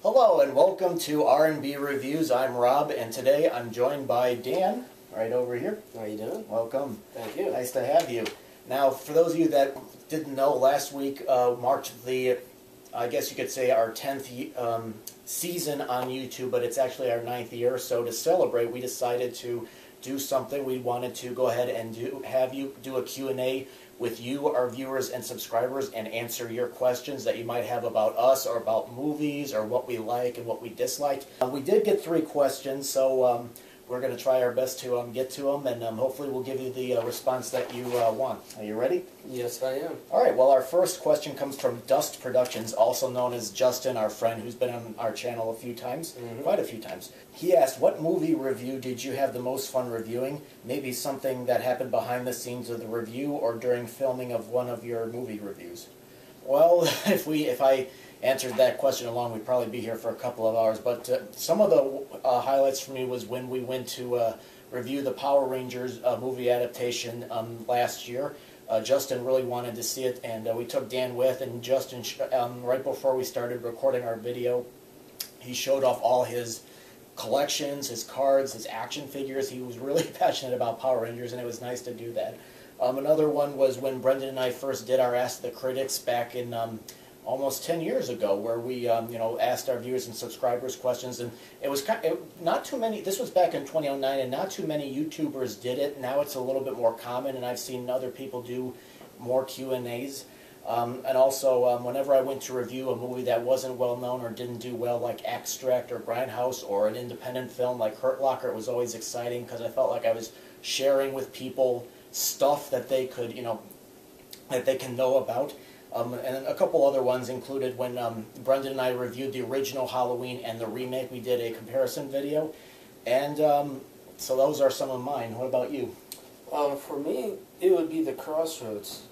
Hello and welcome to R&B Reviews. I'm Rob, and today I'm joined by Dan, right over here. How you doing? Welcome. Thank you. Nice to have you. Now, for those of you that didn't know, last week marked the, I guess you could say, our 10th season on YouTube, but it's actually our 9th year. So to celebrate, we decided to do something. We wanted to go ahead and have you do a Q&A with you, our viewers and subscribers, and answer your questions that you might have about us or about movies or what we like and what we dislike. We did get 3 questions, so we're going to try our best to get to them, and hopefully we'll give you the response that you want. Are you ready? Yes, I am. All right, well, our first question comes from Dust Productions, also known as Justin, our friend who's been on our channel a few times, quite a few times. He asked, what movie review did you have the most fun reviewing? Maybe something that happened behind the scenes of the review or during filming of one of your movie reviews. Well, if I answered that question alone, we'd probably be here for a couple of hours. But some of the highlights for me was when we went to review the Power Rangers movie adaptation last year. Justin really wanted to see it, and we took Dan with, and Justin, right before we started recording our video, he showed off all his collections, his cards, his action figures. He was really passionate about Power Rangers, and it was nice to do that. Another one was when Brendan and I first did our Ask the Critics back in almost 10 years ago, where we asked our viewers and subscribers questions, and it was not too many. This was back in 2009, and not too many YouTubers did it. Now it's a little bit more common, and I've seen other people do more Q&As. And also, whenever I went to review a movie that wasn't well known or didn't do well, like Extract or Grindhouse, or an independent film like Hurt Locker, it was always exciting because I felt like I was sharing with people stuff that they could, that they can know about. And a couple other ones included when Brendan and I reviewed the original Halloween and the remake. We did a comparison video, and so those are some of mine. What about you? For me, it would be The Crossroads.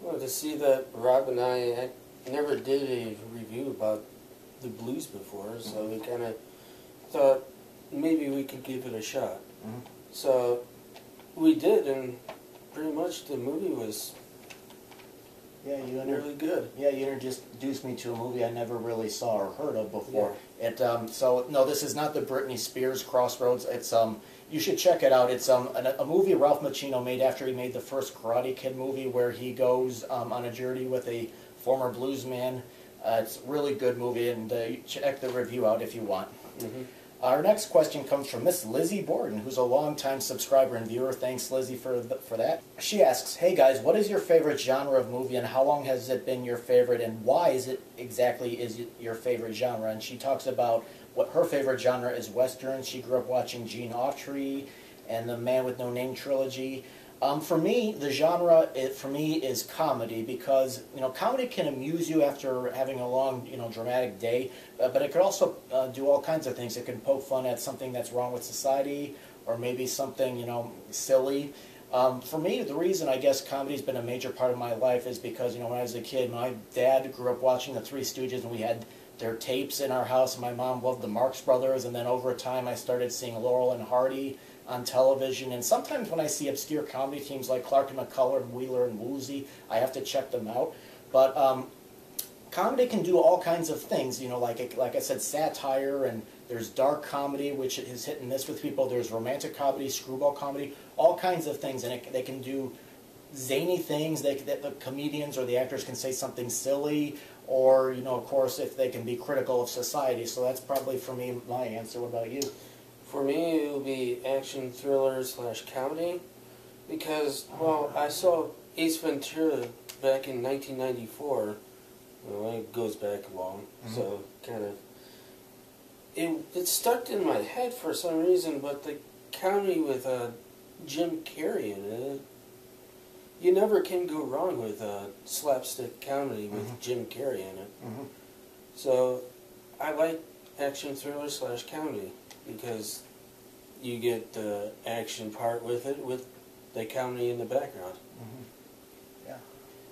Well, to see that Rob and I never did a review about the blues before, so we kind of thought maybe we could give it a shot. So we did, and pretty much the movie was really good. Yeah, you introduced me to a movie I never really saw or heard of before. Yeah. So no, this is not the Britney Spears Crossroads. It's you should check it out. It's a movie Ralph Macchino made after he made the first Karate Kid movie, where he goes on a journey with a former blues man. It's a really good movie, and check the review out if you want. Our next question comes from Miss Lizzie Borden, who's a longtime subscriber and viewer. Thanks, Lizzie, for that. She asks, hey guys, what is your favorite genre of movie, and how long has it been your favorite, and why is it your favorite genre? And she talks about what her favorite genre is Westerns. She grew up watching Gene Autry and the Man with No Name trilogy. For me, the genre is comedy, because comedy can amuse you after having a long dramatic day, but it could also do all kinds of things. It can poke fun at something that's wrong with society, or maybe something silly. For me, the reason I guess comedy's been a major part of my life is because when I was a kid, my dad grew up watching the Three Stooges, and we had their tapes in our house. My mom loved the Marx Brothers, and then over time I started seeing Laurel and Hardy on television, and sometimes when I see obscure comedy teams like Clark and McCullough and Wheeler and Woozy, I have to check them out. But comedy can do all kinds of things, like I said, satire, and there's dark comedy, which is hit and miss with people. There's romantic comedy, screwball comedy, all kinds of things, and they can do zany things. The comedians or the actors can say something silly, or of course, if they can be critical of society. So that's probably, for me, my answer. What about you? For me, it would be action thriller / comedy, because, well, I saw Ace Ventura back in 1994. Well, it goes back long, so kind of it stuck in my head for some reason. But the comedy with Jim Carrey in it, you never can go wrong with slapstick comedy with Jim Carrey in it. So I like action thriller / comedy, because you get the action part with it, with the comedy in the background. Yeah,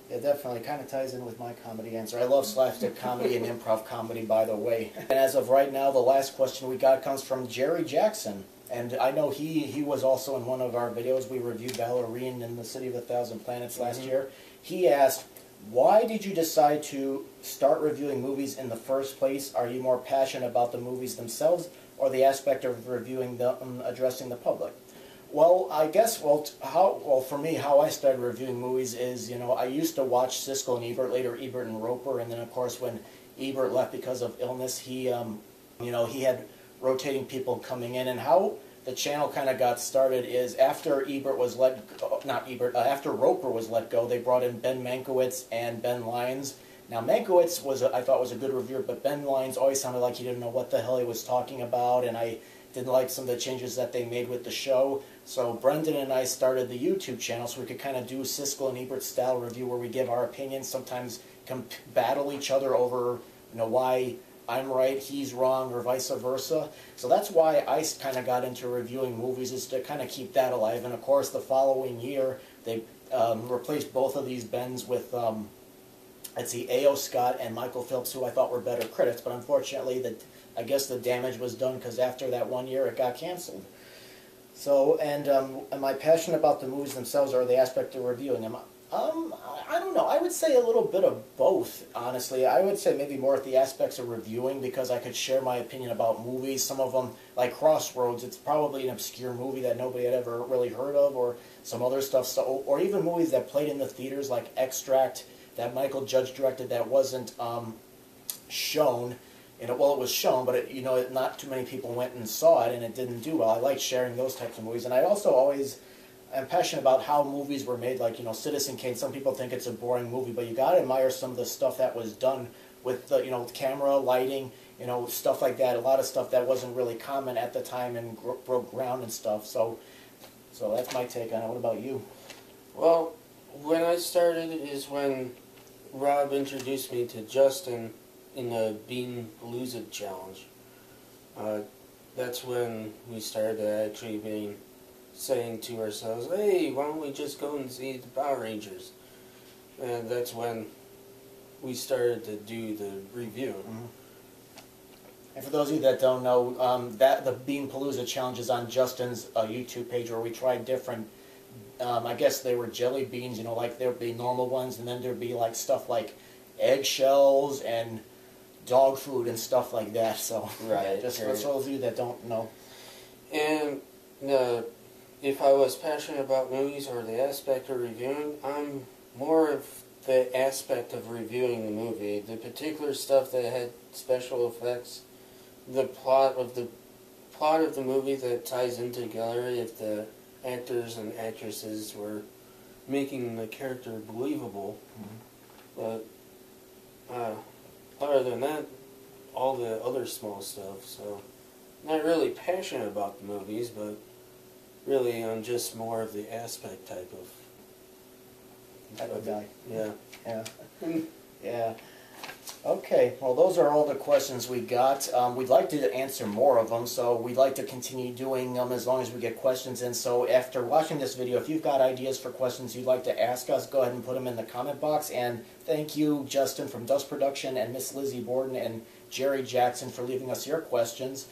it definitely kind of ties in with my comedy answer. I love slapstick comedy and improv comedy, by the way. And as of right now, the last question we got comes from Jerry Jackson. And I know he was also in one of our videos. We reviewed Ballerine in the City of a Thousand Planets last year. He asked, Why did you decide to start reviewing movies in the first place? Are you more passionate about the movies themselves or the aspect of reviewing them, addressing the public? Well, I guess, for me, how I started reviewing movies is, I used to watch Siskel and Ebert, later Ebert and Roper, and then, of course, when Ebert left because of illness, he had rotating people coming in, and how the channel kind of got started is after after Roper was let go, they brought in Ben Mankiewicz and Ben Lyons. Now, Mankiewicz I thought was a good reviewer, but Ben Lyons always sounded like he didn't know what the hell he was talking about, and I didn't like some of the changes that they made with the show. So Brendan and I started the YouTube channel so we could kind of do Siskel and Ebert style review where we give our opinions, sometimes battle each other over why I'm right, he's wrong, or vice versa. So that's why I kind of got into reviewing movies, is to kind of keep that alive. And of course, the following year, they replaced both of these Bens with, A.O. Scott and Michael Phillips, who I thought were better critics. But unfortunately, I guess the damage was done because after that 1 year, it got canceled. So, am I passionate about the movies themselves or the aspect of reviewing them? I don't know. I would say a little bit of both, honestly. I would say maybe more at the aspects of reviewing because I could share my opinion about movies. Some of them, like Crossroads, it's probably an obscure movie that nobody had ever really heard of, or some other stuff. So, or even movies that played in the theaters, like Extract, that Michael Judge directed that wasn't shown. Well, it was shown, but not too many people went and saw it, and it didn't do well. I like sharing those types of movies, and I also I'm passionate about how movies were made, like, Citizen Kane. Some people think it's a boring movie, but you got to admire some of the stuff that was done with the, camera, lighting, stuff like that. A lot of stuff that wasn't really common at the time and broke ground and stuff. So that's my take on it. What about you? Well, when I started is when Rob introduced me to Justin in the Bean Palooza Challenge. That's when we started actually saying to ourselves, hey, why don't we just go and see the Power Rangers? And that's when we started to do the review. Mm-hmm. And for those of you that don't know, the Bean Palooza Challenge is on Justin's YouTube page where we tried different, I guess they were jelly beans, like there'd be normal ones, and then there'd be like stuff like eggshells and dog food and stuff like that. So, right, just for those of you that don't know. And if I was passionate about movies or the aspect of reviewing, I'm more of the aspect of reviewing the movie. The particular stuff that had special effects, the plot of the movie that ties in together, if the actors and actresses were making the character believable. Mm-hmm. But other than that, all the other small stuff. So, not really passionate about the movies, but really, I'm just more of the aspect type of guy. Yeah. Yeah. Yeah. Okay. Well, those are all the questions we got. We'd like to answer more of them, so we'd like to continue doing them as long as we get questions in. So after watching this video, if you've got ideas for questions you'd like to ask us, go ahead and put them in the comment box. And thank you, Justin from Dust Production, and Miss Lizzie Borden and Jerry Jackson for leaving us your questions.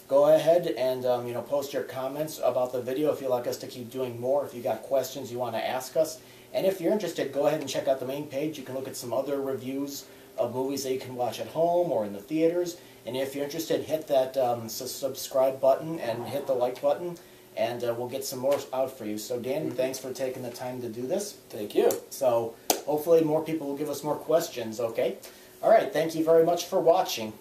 Go ahead and post your comments about the video if you'd like us to keep doing more, if you got questions you want to ask us. And if you're interested, go ahead and check out the main page. You can look at some other reviews of movies that you can watch at home or in the theaters. And if you're interested, hit that subscribe button and hit the like button, and we'll get some more out for you. So Dan, thanks for taking the time to do this. Thank you. So hopefully more people will give us more questions, okay? All right, thank you very much for watching.